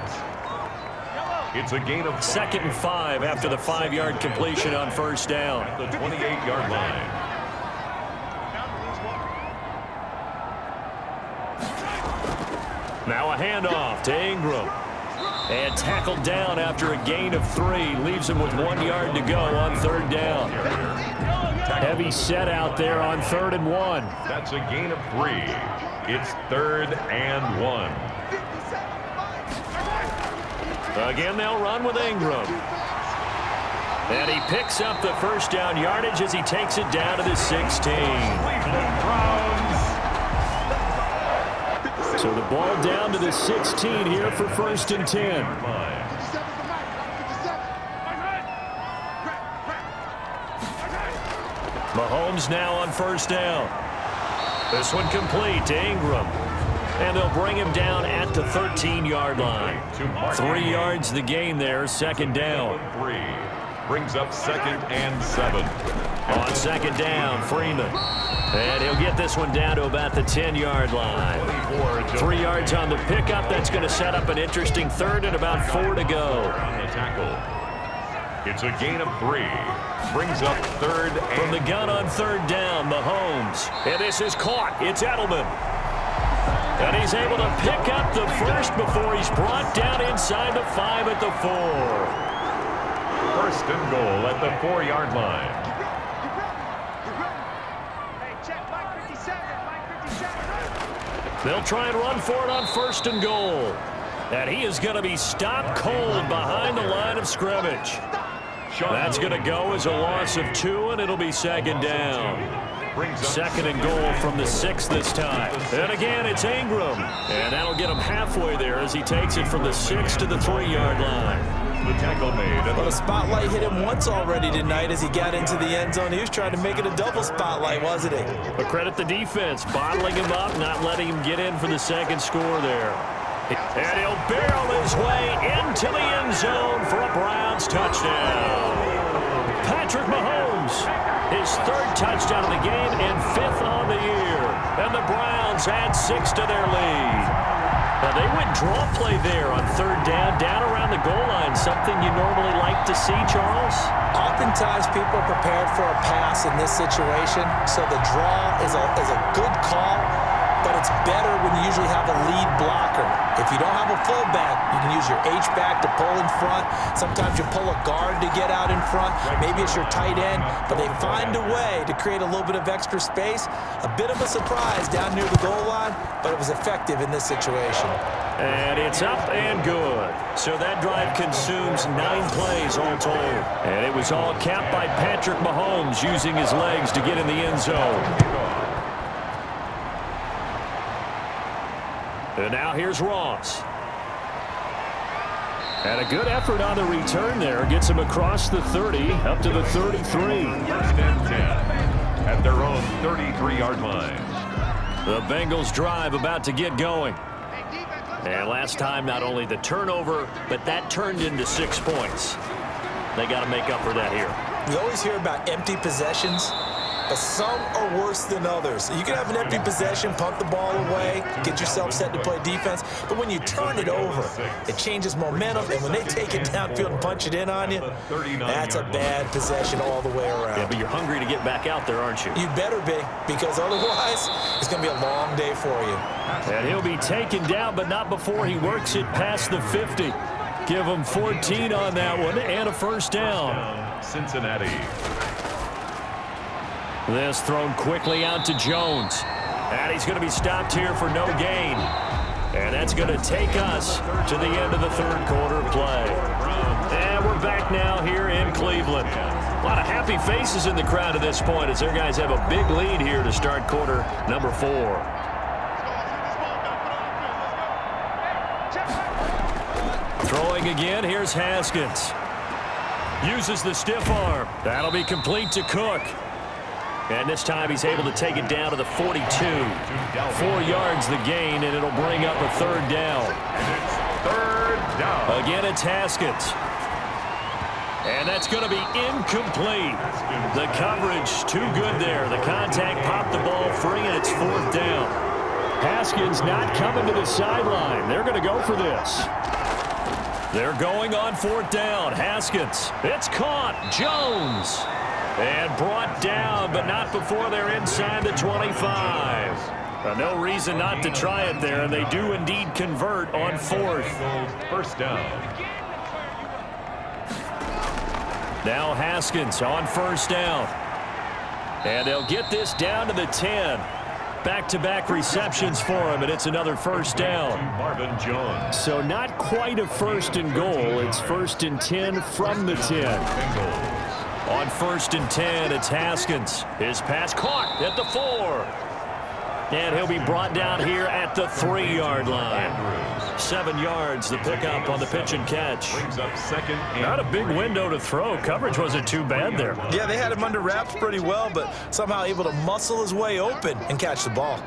It's a gain of 2nd and 5 after the 5-yard completion on first down. at the 28-yard line. Now a handoff to Ingram. And tackled down after a gain of 3. Leaves him with 1 yard to go on third down. Heavy set out there on 3rd and 1. That's a gain of 3. It's 3rd and 1. Again, they'll run with Ingram. And he picks up the first down yardage as he takes it down to the 16. Cleveland Browns. So the ball down to the 16 here for 1st and 10. Mahomes now on first down. This one complete to Ingram. And they'll bring him down at the 13-yard line. 3 yards the gain there, 2nd down. 3 brings up 2nd and 7. On 2nd down, Freeman. And he'll get this one down to about the 10-yard line. 3 yards on the pickup. That's going to set up an interesting 3rd and about 4 to go. On the tackle. It's a gain of 3. Brings up 3rd and... From the gun on 3rd down, Mahomes. And this is caught. It's Edelman. And he's able to pick up the first before he's brought down inside the 5 at the 4. 1st and goal at the 4-yard line. They'll try and run for it on 1st and goal. And he is going to be stopped cold behind the line of scrimmage. That's going to go as a loss of 2, and it'll be 2nd down. 2nd and goal from the 6 this time. And again, it's Ingram. And that'll get him halfway there as he takes it from the 6 to the 3-yard line. The tackle made. Well, the spotlight hit him once already tonight as he got into the end zone. He was trying to make it a double spotlight, wasn't he? But credit the defense, bottling him up, not letting him get in for the 2nd score there. And he'll barrel his way into the end zone for a Browns touchdown. Patrick Mahomes, his 3rd touchdown of the game and 5th on the year. And the Browns add 6 to their lead. Now they went draw play there on 3rd down around the goal line. Something you normally like to see, Charles? Oftentimes people are prepared for a pass in this situation, so the draw is a good call. But it's better when you usually have a lead blocker. If you don't have a fullback, you can use your H-back to pull in front. Sometimes you pull a guard to get out in front. Maybe it's your tight end. But they find a way to create a little bit of extra space. A bit of a surprise down near the goal line, but it was effective in this situation. And it's up and good. So that drive consumes 9 plays all told. And it was all capped by Patrick Mahomes using his legs to get in the end zone. And now here's Ross. And a good effort on the return there. Gets him across the 30, up to the 33. 1st and 10 at their own 33-yard line. The Bengals drive about to get going. And last time, not only the turnover, but that turned into 6 points. They got to make up for that here. We always hear about empty possessions, but some are worse than others. You can have an empty possession, punt the ball away, get yourself set to play defense, but when you turn it over, it changes momentum, and when they take it downfield and punch it in on you, that's a bad possession all the way around. Yeah, but you're hungry to get back out there, aren't you? You better be, because otherwise, it's going to be a long day for you. And he'll be taken down, but not before he works it past the 50. Give him 14 on that one and a 1st down. Cincinnati. This thrown quickly out to Jones. And he's going to be stopped here for no gain. And that's going to take us to the end of the third quarter play. And we're back now here in Cleveland. A lot of happy faces in the crowd at this point as their guys have a big lead here to start quarter number 4. Throwing again, here's Haskins. Uses the stiff arm. That'll be complete to Cook. And this time he's able to take it down to the 42. 4 yards the gain, and it'll bring up a third down. Third down. Again, it's Haskins. And that's going to be incomplete. The coverage too good there. The contact popped the ball free, and it's 4th down. Haskins not coming to the sideline. They're going to go for this. They're going on 4th down. Haskins. It's caught. Jones. And brought down, but not before they're inside the 25. No reason not to try it there, and they do indeed convert on 4th. First down. Now Haskins on 1st down. And they'll get this down to the 10. Back-to-back receptions for him, and it's another 1st down. Marvin Jones. So not quite a 1st and goal. It's 1st and 10 from the 10. Bengals. On 1st and 10, it's Haskins. His pass caught at the 4. And he'll be brought down here at the 3-yard line. 7 yards, the pickup on the pitch and catch. Brings up second and Not a big window to throw. Coverage wasn't too bad there. Yeah, they had him under wraps pretty well, but somehow able to muscle his way open and catch the ball.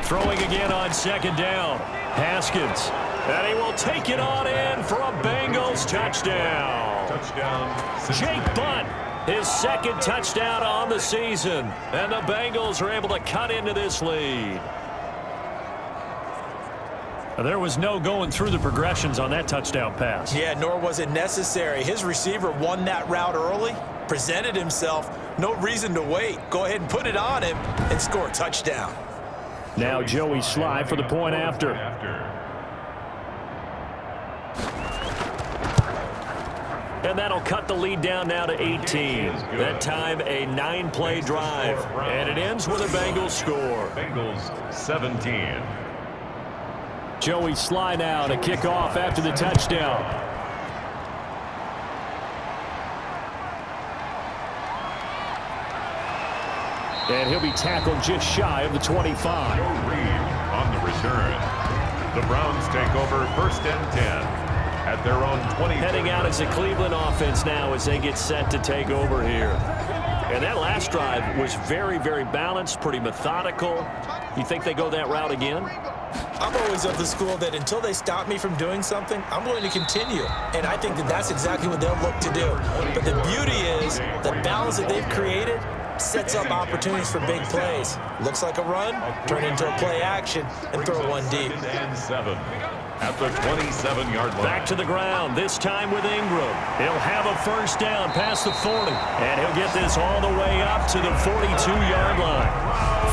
Throwing again on 2nd down. Haskins. And he will take it on in for a Bengals touchdown. touchdown. Jake Butt, his 2nd touchdown on the season. And the Bengals are able to cut into this lead. There was no going through the progressions on that touchdown pass. Yeah, nor was it necessary. His receiver won that route early, presented himself. No reason to wait. Go ahead and put it on him and score a touchdown. Now Joey Sly for the point after. And that'll cut the lead down now to 18. That time a 9-play drive. And it ends with a Bengals score. Bengals 17. Joey Sly now to kick off after the touchdown. And he'll be tackled just shy of the 25. Joe Reed on the return. The Browns take over 1st and 10 at their own 20. Heading out as a Cleveland offense now as they get set to take over here. And that last drive was very, very balanced, pretty methodical. You think they go that route again? I'm always of the school that until they stop me from doing something, I'm going to continue. And I think that that's exactly what they'll look to do. But the beauty is the balance that they've created sets up opportunities for big plays. Looks like a run, turn into a play action, and throw one deep. 2nd and 7 at the 27-yard line. Back to the ground, this time with Ingram. He'll have a 1st down past the 40. And he'll get this all the way up to the 42-yard line.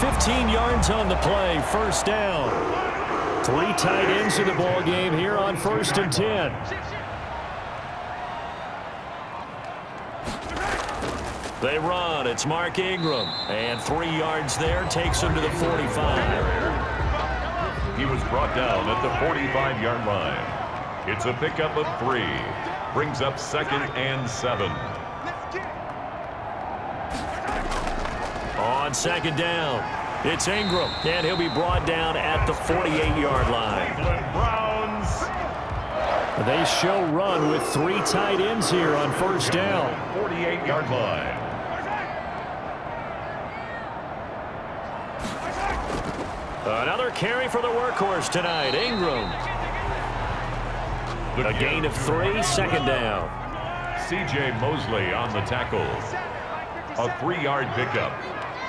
15 yards on the play, 1st down. 3 tight ends in the ball game here on 1st and 10. They run. It's Mark Ingram. And 3 yards there takes him to the 45. He was brought down at the 45-yard line. It's a pickup of 3. Brings up 2nd and 7. On 2nd down, it's Ingram. And he'll be brought down at the 48-yard line. Browns. They show run with 3 tight ends here on 1st down. 48-yard line. Another carry for the workhorse tonight, Ingram. A gain of 3, 2nd down. C.J. Mosley on the tackle. A 3-yard pickup.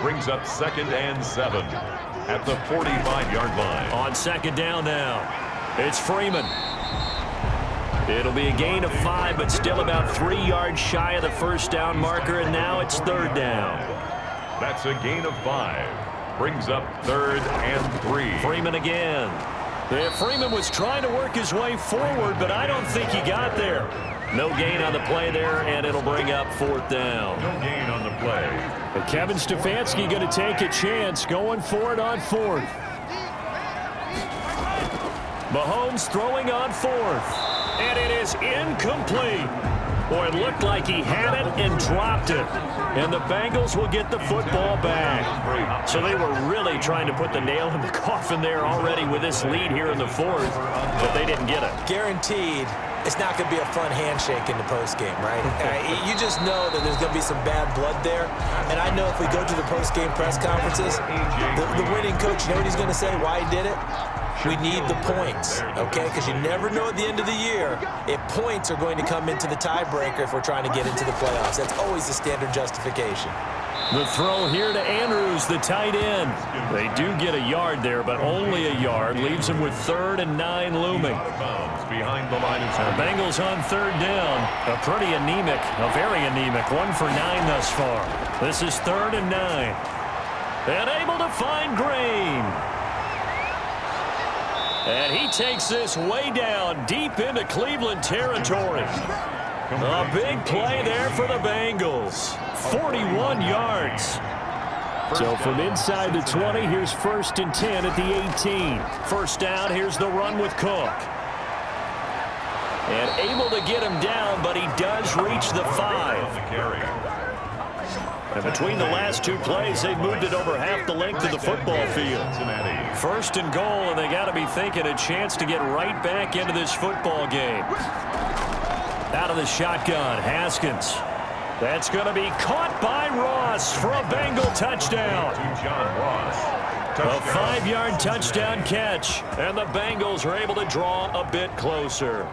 Brings up 2nd and 7 at the 45-yard line. On 2nd down now, it's Freeman. It'll be a gain of 5, but still about 3 yards shy of the 1st down marker, and now it's 3rd down. That's a gain of 5. Brings up 3rd and 3. Freeman again. Freeman was trying to work his way forward, but I don't think he got there. No gain on the play there, and it'll bring up 4th down. No gain on the play. But Kevin Stefanski going to take a chance, going for it on 4th. Mahomes throwing on 4th, and it is incomplete. Boy, it looked like he had it and dropped it. And the Bengals will get the football back. So they were really trying to put the nail in the coffin there already with this lead here in the 4th, but they didn't get it. Guaranteed, it's not going to be a fun handshake in the postgame, right? You just know that there's going to be some bad blood there. And I know if we go to the postgame press conferences, the winning coach, you know what he's going to say, why he did it? We need the points, okay? Because you never know at the end of the year if points are going to come into the tiebreaker if we're trying to get into the playoffs. That's always the standard justification. The throw here to Andrews, the tight end. They do get a yard there, but only a yard. Leaves them with 3rd and 9 looming. Behind the line of The Bengals on 3rd down. A pretty anemic, a very anemic, 1 for 9 thus far. This is 3rd and 9. And able to find Green. And he takes this way down, deep into Cleveland territory. A big play there for the Bengals. 41 yards. So from inside the 20, here's 1st and 10 at the 18. First down, here's the run with Cook. And able to get him down, but he does reach the 5. And between the last 2 plays, they've moved it over half the length of the football field. 1st and goal, and they got to be thinking a chance to get right back into this football game. Out of the shotgun, Haskins. That's going to be caught by Ross for a Bengal touchdown. A 5-yard touchdown catch, and the Bengals are able to draw a bit closer.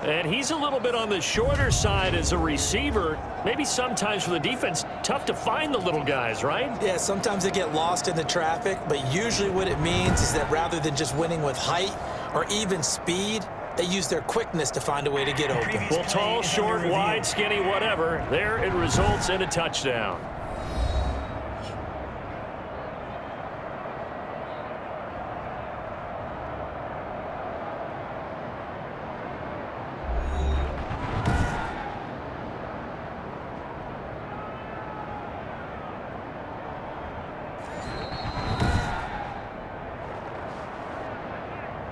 And he's a little bit on the shorter side as a receiver. Maybe sometimes for the defense, tough to find the little guys, right? Yeah, sometimes they get lost in the traffic, but usually what it means is that rather than just winning with height or even speed, they use their quickness to find a way to get open. Well, tall, short, wide, skinny, whatever. There it results in a touchdown.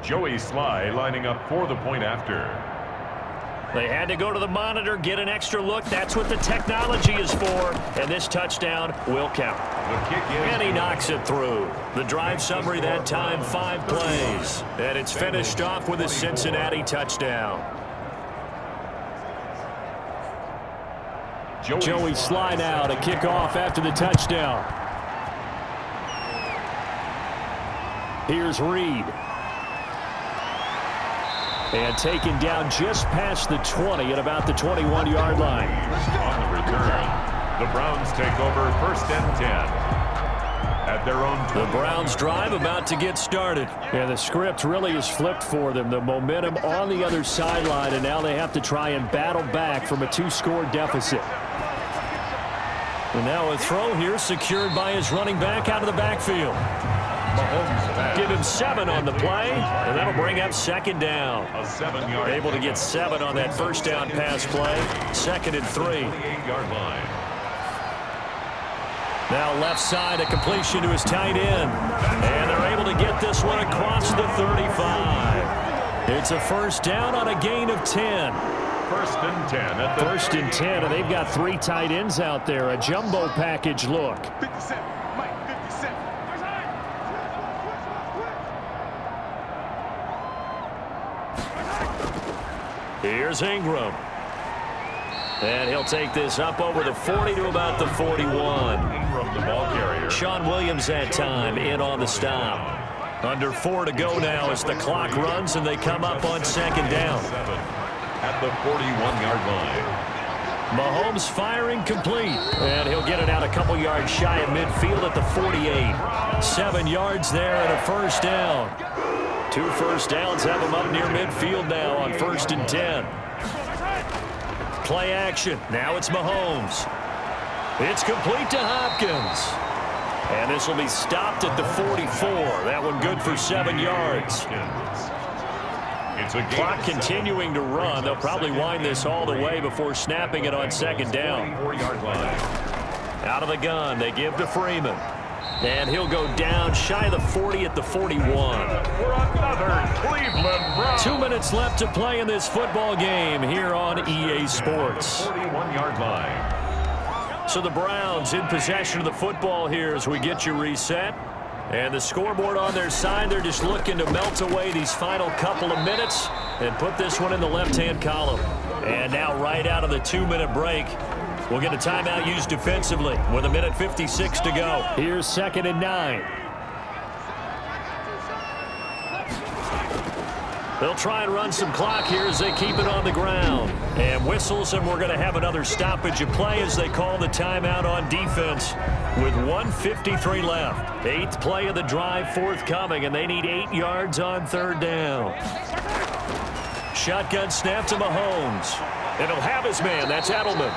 Joey Sly lining up for the point after. They had to go to the monitor, get an extra look. That's what the technology is for. And this touchdown will count. And he knocks it through. The drive summary that time, 5 plays. And it's finished off with a Cincinnati touchdown. Joey Sly now to kick off after the touchdown. Here's Reed. And taken down just past the 20 at about the 21-yard line. On the return, the Browns take over 1st and 10. At their own 20. The Browns drive about to get started. And the script really is flipped for them. The momentum on the other sideline, and now they have to try and battle back from a 2-score deficit. And now a throw here secured by his running back out of the backfield. Give him 7 on the play, and that'll bring up 2nd down. A 7-yard. Able to get 7 on that first down pass play. 2nd and 3. 8-yard line. Now left side, a completion to his tight end. And they're able to get this one across the 35. It's a first down on a gain of 10. 1st and 10 at the 1st and 10, and they've got 3 tight ends out there. A jumbo package look. 57, Mike, 57. Here's Ingram. And he'll take this up over the 40 to about the 41. Ingram, the ball carrier. Sean Williams that time in on the stop. Under 4 to go now as the clock runs and they come up on 2nd down. At the 41-yard line. Mahomes firing complete. And he'll get it out a couple yards shy of midfield at the 48. 7 yards there and a first down. 2 first downs have him up near midfield now on 1st and 10. Play action. Now it's Mahomes. It's complete to Hopkins. And this will be stopped at the 44. That one good for 7 yards. It's a game. Clock continuing to run. They'll probably wind this all the way before snapping it on second down. Out of the gun, they give to Freeman. And he'll go down shy of the 40 at the 41. For another Cleveland Browns. 2 minutes left to play in this football game here on EA Sports. 41-yard line. So the Browns in possession of the football here as we get you reset. And the scoreboard on their side, they're just looking to melt away these final couple of minutes and put this one in the left-hand column. And now right out of the 2-minute break, we'll get a timeout used defensively with 1:56 to go. Here's 2nd and 9. They'll try and run some clock here as they keep it on the ground. And whistles, and we're going to have another stoppage of play as they call the timeout on defense with 1:53 left. 8th play of the drive forthcoming, and they need 8 yards on 3rd down. Shotgun snap to Mahomes. And he'll have his man. That's Edelman.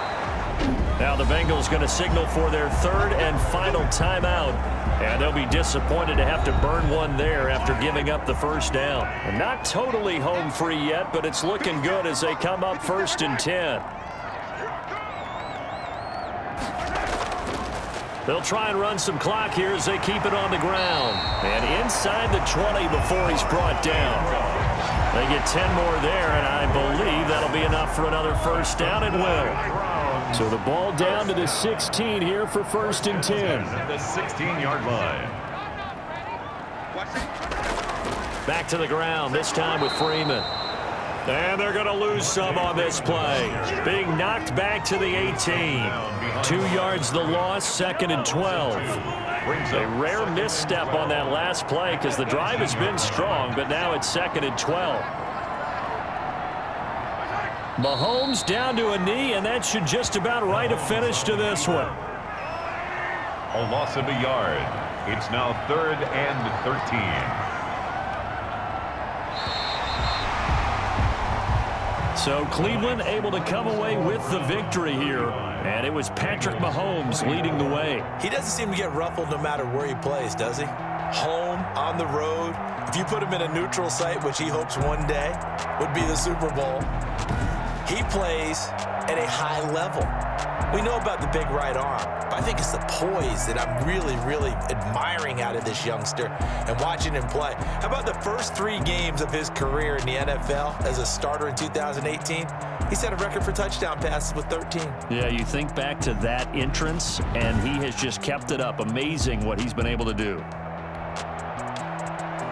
Now the Bengals going to signal for their 3rd and final timeout. And they'll be disappointed to have to burn one there after giving up the 1st down. And not totally home free yet, but it's looking good as they come up 1st and 10. They'll try and run some clock here as they keep it on the ground. And inside the 20 before he's brought down. They get 10 more there, and I believe that'll be enough for another 1st down. It will. So the ball down to the 16 here for 1st and 10. The 16-yard line. Back to the ground, this time with Freeman. And they're going to lose some on this play. Being knocked back to the 18. 2 yards the loss, 2nd and 12. A rare misstep on that last play because the drive has been strong, but now it's 2nd and 12. Mahomes down to a knee, and that should just about write a finish to this one. A loss of a yard. It's now 3rd and 13. So Cleveland able to come away with the victory here, and it was Patrick Mahomes leading the way. He doesn't seem to get ruffled no matter where he plays, does he? Home, on the road. If you put him in a neutral site, which he hopes one day would be the Super Bowl, he plays at a high level. We know about the big right arm, but I think it's the poise that I'm really, really admiring out of this youngster and watching him play. How about the first 3 games of his career in the NFL as a starter in 2018? He set a record for touchdown passes with 13. Yeah, you think back to that entrance, and he has just kept it up. Amazing what he's been able to do.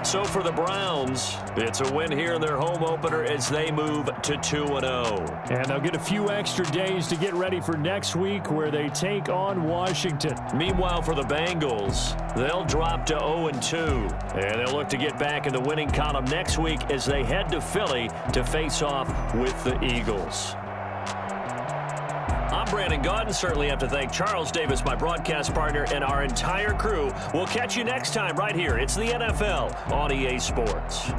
So for the Browns, it's a win here in their home opener as they move to 2-0. And they'll get a few extra days to get ready for next week where they take on Washington. Meanwhile, for the Bengals, they'll drop to 0-2. And they'll look to get back in the winning column next week as they head to Philly to face off with the Eagles. I'm Brandon Gaudin. Certainly have to thank Charles Davis, my broadcast partner, and our entire crew. We'll catch you next time right here. It's the NFL on EA Sports.